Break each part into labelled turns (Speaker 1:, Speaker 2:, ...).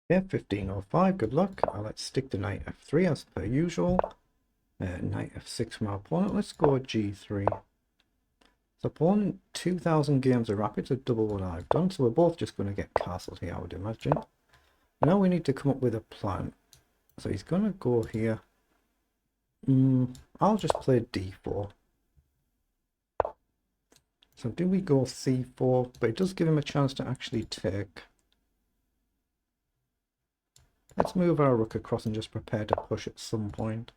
Speaker 1: Yeah, 1505, good luck. Let's stick to knight f3 as per usual. Knight f6 from our opponent. Let's go g3. So opponent 2000 games of rapids, a double what I've done. So we're both just going to get castled here, I would imagine. Now we need to come up with a plan. So he's going to go here. I'll just play d4. So do we go c4? But it does give him a chance to actually take. Let's move our rook across and just prepare to push at some point.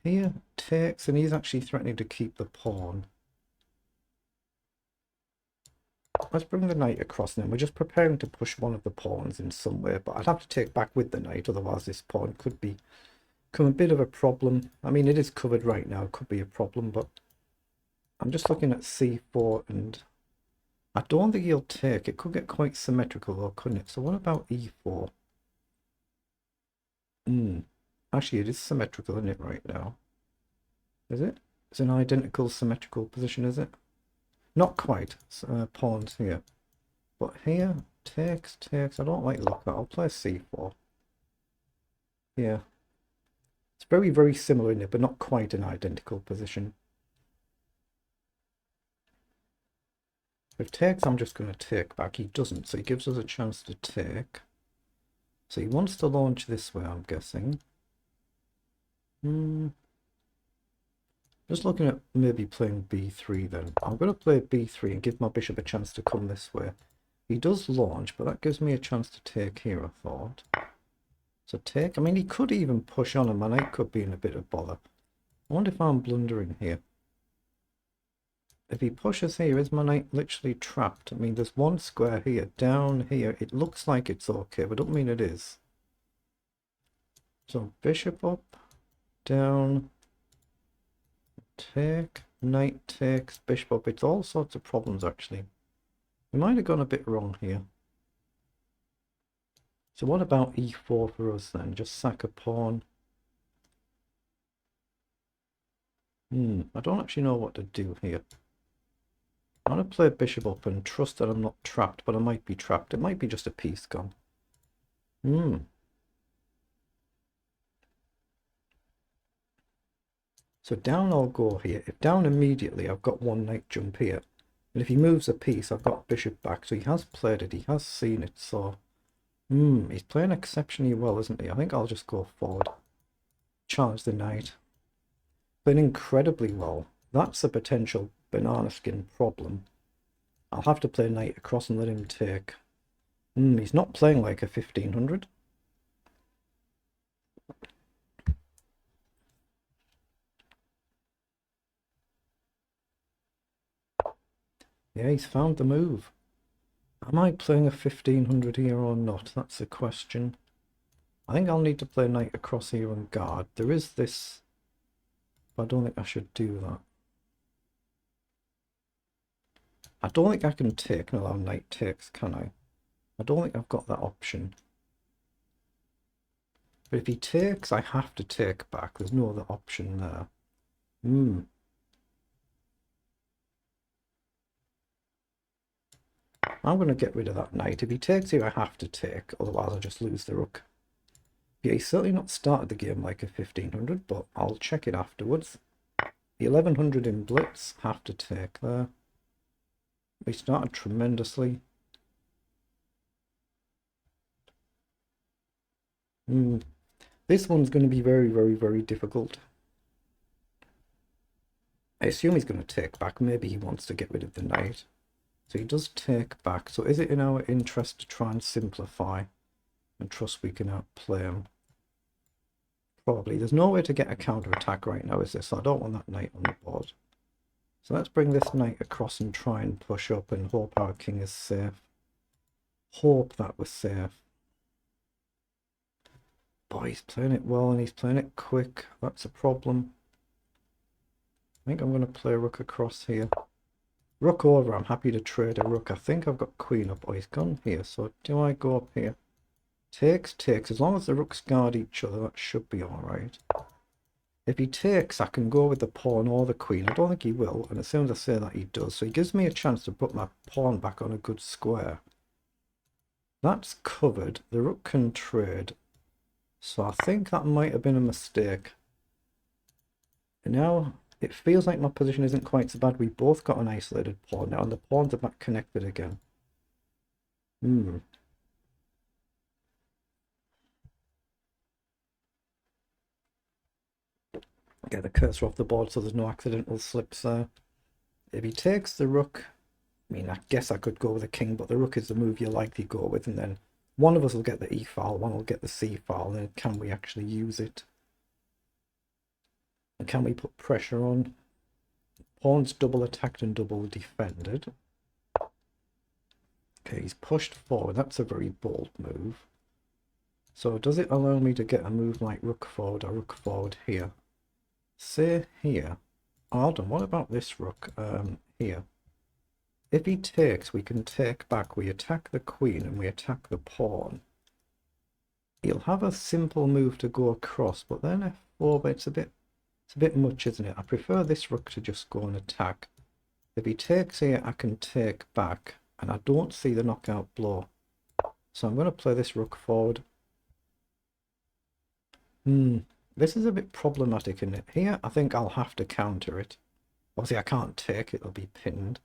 Speaker 1: Here takes, and he's actually threatening to keep the pawn. Let's bring the knight across then. We're just preparing to push one of the pawns in some way, but I'd have to take back with the knight, otherwise this pawn could become a bit of a problem. I mean, it is covered right now, it could be a problem, but I'm just looking at c4, and I don't think he'll take. It could get quite symmetrical though, couldn't it? So what about e4? Actually, it is symmetrical, isn't it, right now? Is it? It's an identical symmetrical position, is it? Not quite. Pawns here. But here, takes. I don't like the look of that. I'll play c4. Yeah. It's very, very similar in it, but not quite an identical position. If takes, I'm just going to take back. He doesn't, so he gives us a chance to take. So he wants to launch this way, I'm guessing. Just looking at maybe playing b3 then. I'm going to play b3 and give my bishop a chance to come this way. He does launch, but that gives me a chance to take here, I thought. So take. I mean, he could even push on and my knight could be in a bit of bother. I wonder if I'm blundering here. If he pushes here, is my knight literally trapped? I mean, there's one square here, down here. It looks like it's okay, but I don't mean it is. So bishop up, down, take, knight takes, bishop up. It's all sorts of problems, actually. We might have gone a bit wrong here. So what about e4 for us then? Just sack a pawn. I don't actually know what to do here. I'm going to play bishop up and trust that I'm not trapped, but I might be trapped. It might be just a piece gone. So down I'll go here. If down immediately, I've got one knight jump here. And if he moves a piece, I've got bishop back. So he has played it. He has seen it. So, he's playing exceptionally well, isn't he? I think I'll just go forward. Charge the knight. Playing incredibly well. That's a potential banana skin problem. I'll have to play knight across and let him take. He's not playing like a 1500. Yeah, he's found the move. Am I playing a 1500 here or not? That's the question. I think I'll need to play knight across here and guard. There is this, but I don't think I should do that. I don't think I can take and allow knight takes, can I? I don't think I've got that option. But if he takes, I have to take back. There's no other option there. I'm going to get rid of that knight. If he takes here, I have to take. Otherwise, I'll just lose the rook. Yeah, he's certainly not started the game like a 1500, but I'll check it afterwards. The 1100 in blitz, have to take there. We started tremendously. This one's going to be very, very, very difficult. I assume he's going to take back. Maybe he wants to get rid of the knight. So he does take back. So is it in our interest to try and simplify and trust we can outplay him? Probably. There's no way to get a counter-attack right now, is there? So I don't want that knight on the board. So let's bring this knight across and try and push up and hope our king is safe. Hope that was safe. Boy, he's playing it well and he's playing it quick. That's a problem. I think I'm going to play rook across here. Rook over, I'm happy to trade a rook. I think I've got queen up. Oh, he's gone here. So do I go up here? Takes. As long as the rooks guard each other, that should be alright. If he takes, I can go with the pawn or the queen. I don't think he will. And as soon as I say that, he does. So he gives me a chance to put my pawn back on a good square. That's covered. The rook can trade. So I think that might have been a mistake. And now it feels like my position isn't quite so bad. We both got an isolated pawn now, and the pawns are back connected again. Get the cursor off the board so there's no accidental slips there. If he takes the rook, I mean, I guess I could go with the king, but the rook is the move you likely go with, and then one of us will get the e file, one will get the c file. Then can we actually use it? And can we put pressure on? Pawns double attacked and double defended. Okay, he's pushed forward. That's a very bold move. So does it allow me to get a move like rook forward or rook forward here? Say here. Hold on, what about this rook here? If he takes, we can take back. We attack the queen and we attack the pawn. He'll have a simple move to go across, but then f4, but it's a bit much, isn't it? I prefer this rook to just go and attack. If he takes here, I can take back, and I don't see the knockout blow. So I'm going to play this rook forward. This is a bit problematic, isn't it? Here, I think I'll have to counter it. Obviously, I can't take it, it'll be pinned.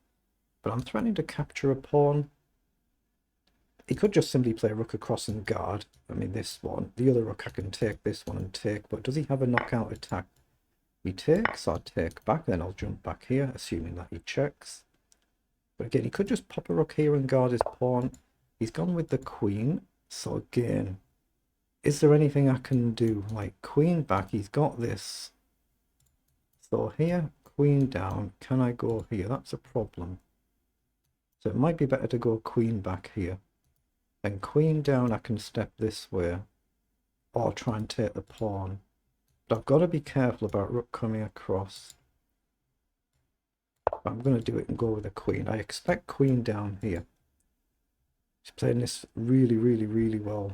Speaker 1: But I'm threatening to capture a pawn. He could just simply play rook across and guard. I mean, this one. The other rook, I can take this one and take. But does he have a knockout attack? He takes, I'll take back, then I'll jump back here, assuming that he checks. But again, he could just pop a rook here and guard his pawn. He's gone with the queen. So again, is there anything I can do? Like queen back, he's got this. So here, queen down. Can I go here? That's a problem. So it might be better to go queen back here. Then queen down, I can step this way. Or try and take the pawn. But I've got to be careful about rook coming across. But I'm going to do it and go with a queen. I expect queen down here. He's playing this really, really, really well.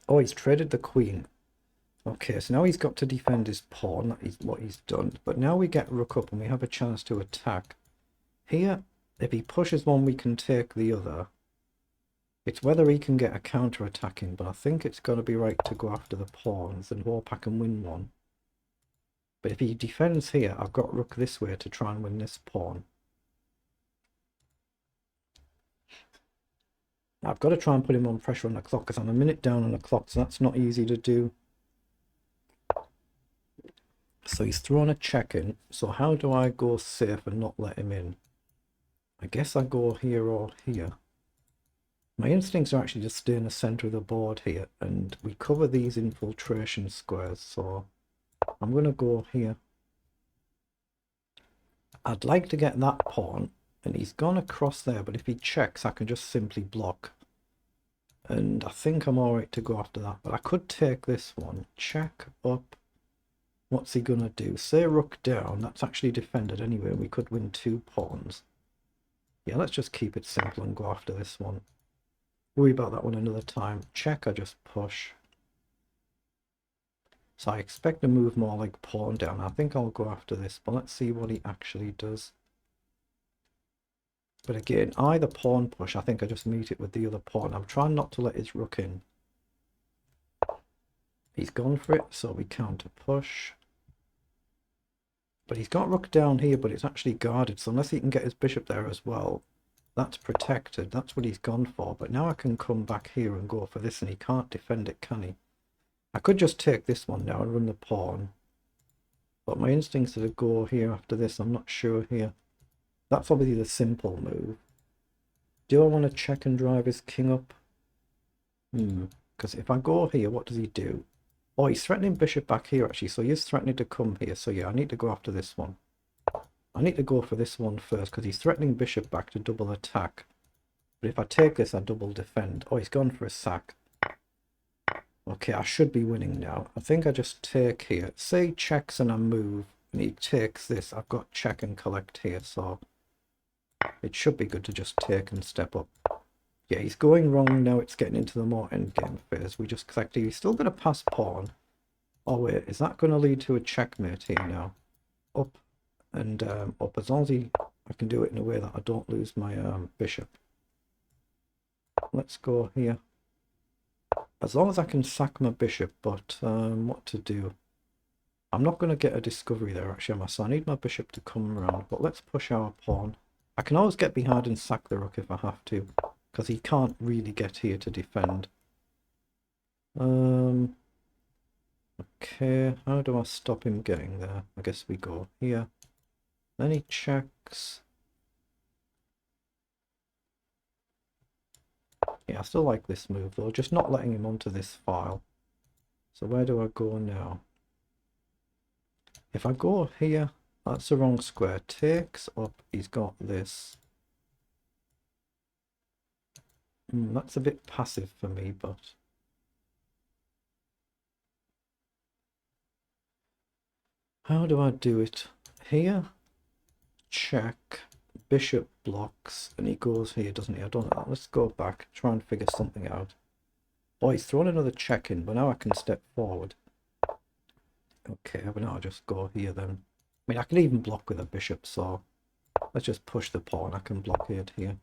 Speaker 1: Oh, he's traded the queen. Okay, so now he's got to defend his pawn. That is what he's done. But now we get rook up and we have a chance to attack. Here, if he pushes one, we can take the other. It's whether he can get a counter-attack in, but I think it's got to be right to go after the pawns and hope I can win one. But if he defends here, I've got rook this way to try and win this pawn. I've got to try and put him on pressure on the clock because I'm a minute down on the clock, so that's not easy to do. So he's thrown a check in. So how do I go safe and not let him in? I guess I go here or here. My instincts are actually to stay in the center of the board here, and we cover these infiltration squares, so I'm going to go here. I'd like to get that pawn, and he's gone across there, but if he checks, I can just simply block. And I think I'm alright to go after that, but I could take this one, check up. What's he going to do? Say rook down, that's actually defended anyway, we could win 2 pawns. Yeah, let's just keep it simple and go after this one. Worry about that one another time. Check, I just push. So I expect to move more like pawn down. I think I'll go after this, but let's see what he actually does. But again, either pawn push, I think I just meet it with the other pawn. I'm trying not to let his rook in. He's gone for it, so we counter push. But he's got rook down here, but it's actually guarded, so unless he can get his bishop there as well, that's protected. That's what he's gone for. But now I can come back here and go for this, and he can't defend it, can he? I could just take this one now and run the pawn. But my instincts are to go here after this. I'm not sure here. That's obviously the simple move. Do I want to check and drive his king up? Because if I go here, what does he do? Oh, he's threatening bishop back here, actually. So he is threatening to come here. So yeah, I need to go after this one. I need to go for this one first, because he's threatening bishop back to double attack. But if I take this, I double defend. Oh, he's gone for a sack. Okay, I should be winning now. I think I just take here. Say he checks and I move, and he takes this. I've got check and collect here, so it should be good to just take and step up. Yeah, he's going wrong now. It's getting into the more endgame phase. We just collect. He's still going to pass pawn. Oh wait, is that going to lead to a checkmate here now? up and up, as long as I can do it in a way that I don't lose my bishop. Let's go here. As long as I can sack my bishop, but what to do? I'm not going to get a discovery there actually, am I? So I need my bishop to come around, but let's push our pawn. I can always get behind and sack the rook if I have to, because he can't really get here to defend. Okay, how do I stop him getting there? I guess we go here. Then he checks. Yeah, I still like this move though, just not letting him onto this file. So where do I go now? If I go here, that's the wrong square. Takes up, he's got this. That's a bit passive for me, but... how do I do it? Here, check, bishop blocks, and he goes here, doesn't he? I don't know. Let's go back, try and figure something out. Oh, he's thrown another check in, but now I can step forward. Okay, but now I'll just go here then. I mean, I can even block with a bishop, so let's just push the pawn. I can blockade here.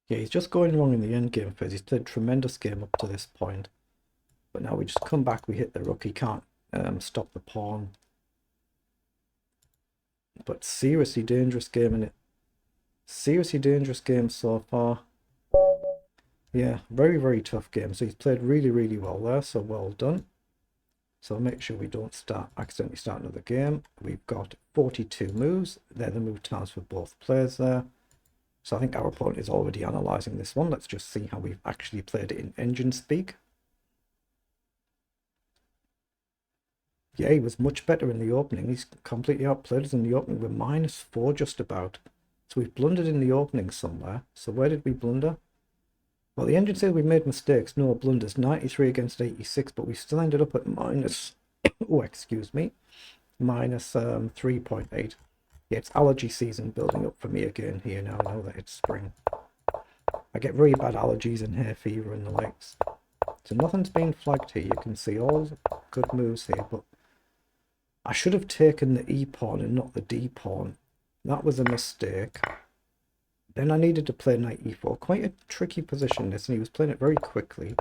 Speaker 1: Yeah, he's just going wrong in the endgame phase. He's played a tremendous game up to this point. But now we just come back, we hit the rook. He can't stop the pawn. But seriously dangerous game, innit? Seriously dangerous game so far. Yeah, very, very tough game. So he's played really, really well there, so well done. So make sure we don't accidentally start another game. We've got 42 moves. They're the move times for both players there. So I think our opponent is already analysing this one. Let's just see how we've actually played it in engine speak. Yeah, he was much better in the opening. He's completely outplayed us in the opening. We're -4 just about. So we've blundered in the opening somewhere. So where did we blunder? Well, the engine says we made mistakes. No blunders. 93 against 86, but we still ended up at minus... oh, excuse me. Minus 3.8. Yeah, it's allergy season building up for me again here now that it's spring. I get very bad allergies and hair fever and the likes. So nothing's been flagged here. You can see all good moves here, but I should have taken the E pawn and not the D pawn. That was a mistake. Then I needed to play knight e4. Quite a tricky position this, and he was playing it very quickly.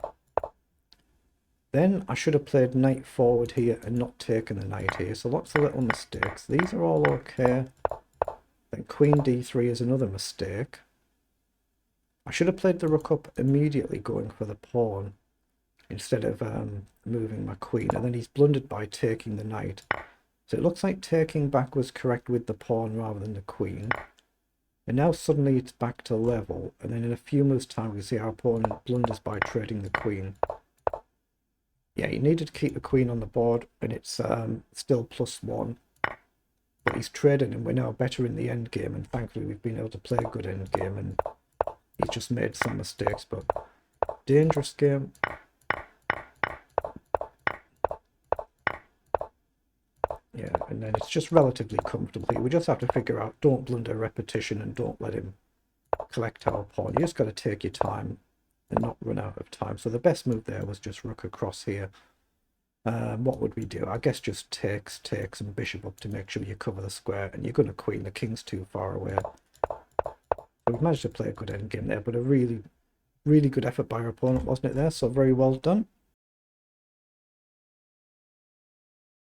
Speaker 1: Then I should have played knight forward here and not taken the knight here. So lots of little mistakes. These are all okay. Then queen d3 is another mistake. I should have played the rook up immediately going for the pawn instead of moving my queen. And then he's blundered by taking the knight. So it looks like taking back was correct with the pawn rather than the queen. And now suddenly it's back to level. And then in a few moves time we see our opponent blunders by trading the queen. Yeah, he needed to keep the queen on the board, and it's still +1. But he's trading, and we're now better in the end game, and thankfully we've been able to play a good end game, and he's just made some mistakes, but dangerous game. Yeah, and then it's just relatively comfortably. We just have to figure out, don't blunder repetition and don't let him collect our pawn. You just got to take your time and not run out of time. So the best move there was just rook across here. What would we do? I guess just takes and bishop up to make sure you cover the square, and you're going to queen. The king's too far away. So we've managed to play a good endgame there, but a really, really good effort by our opponent, wasn't it there? So very well done.